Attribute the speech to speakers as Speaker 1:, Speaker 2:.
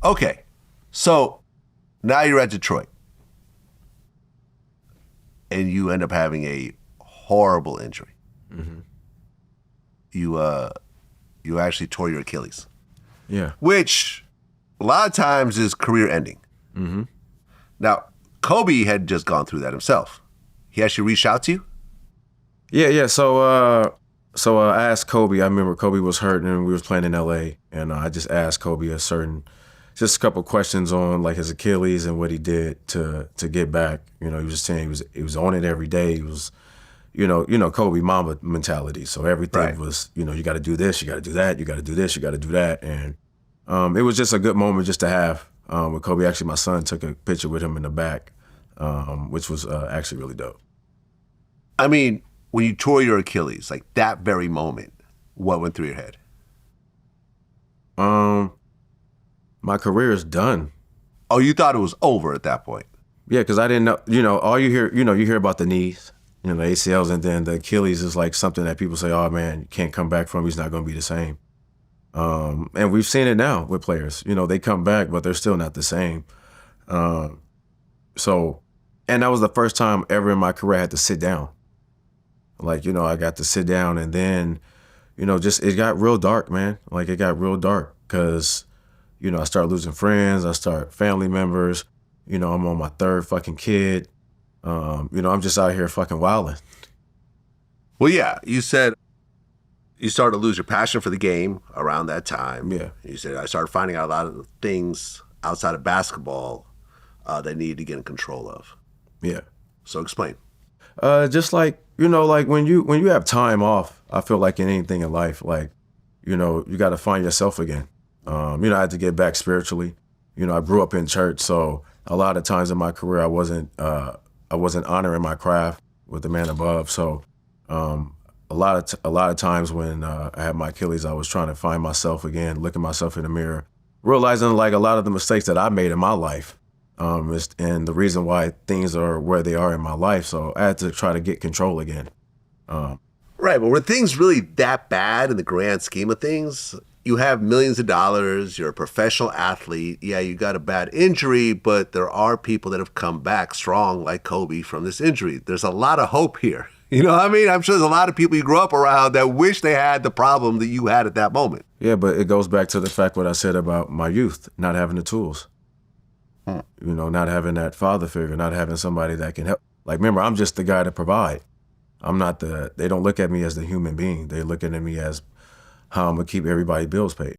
Speaker 1: Okay, so now you're at Detroit, and you end up having a horrible injury.
Speaker 2: Mm-hmm.
Speaker 1: You actually tore your Achilles.
Speaker 2: Yeah.
Speaker 1: Which a lot of times is career ending.
Speaker 2: Mm-hmm.
Speaker 1: Now, Kobe had just gone through that himself. He actually reached out to you?
Speaker 2: Yeah. So I asked Kobe. I remember Kobe was hurt and we was playing in LA, and I just asked Kobe just a couple questions on like his Achilles and what he did to get back. You know, he was just saying he was on it every day. He was, you know, Kobe Mamba mentality. So everything was, you got to do this, you got to do that, you got to do this, you got to do that, and it was just a good moment just to have with Kobe. Actually, my son took a picture with him in the back, which was actually really dope.
Speaker 1: I mean, when you tore your Achilles, like that very moment, what went through your head?
Speaker 2: My career is done.
Speaker 1: Oh, you thought it was over at that point?
Speaker 2: Yeah, because I didn't know. All you hear, you hear about the knees, the ACLs, and then the Achilles is like something that people say, oh man, you can't come back from. He's not going to be the same. And we've seen it now with players. They come back, but they're still not the same. And that was the first time ever in my career I had to sit down. Like, I got to sit down, and then, just it got real dark, man. Like, it got real dark because, I started losing friends. I started family members. I'm on my third fucking kid. I'm just out here fucking wilding.
Speaker 1: Well, yeah, you said you started to lose your passion for the game around that time.
Speaker 2: Yeah.
Speaker 1: You said, I started finding out a lot of the things outside of basketball that I needed to get in control of.
Speaker 2: Yeah.
Speaker 1: So explain.
Speaker 2: Just like, like when you have time off, I feel like in anything in life, like, you got to find yourself again. I had to get back spiritually. I grew up in church, so a lot of times in my career, I wasn't honoring my craft with the man above. So a lot of times when I had my Achilles, I was trying to find myself again, looking myself in the mirror, realizing like a lot of the mistakes that I made in my life, and the reason why things are where they are in my life. So I had to try to get control again.
Speaker 1: Right, but were things really that bad in the grand scheme of things? You have millions of dollars, you're a professional athlete, yeah, you got a bad injury, but there are people that have come back strong like Kobe from this injury. There's a lot of hope here. You know what I mean? I'm sure there's a lot of people you grew up around that wish they had the problem that you had at that moment.
Speaker 2: Yeah, but it goes back to the fact what I said about my youth, not having the tools. Not having that father figure, not having somebody that can help. Like, remember, I'm just the guy to provide. They don't look at me as the human being. They look at me as how I'm gonna keep everybody's bills paid.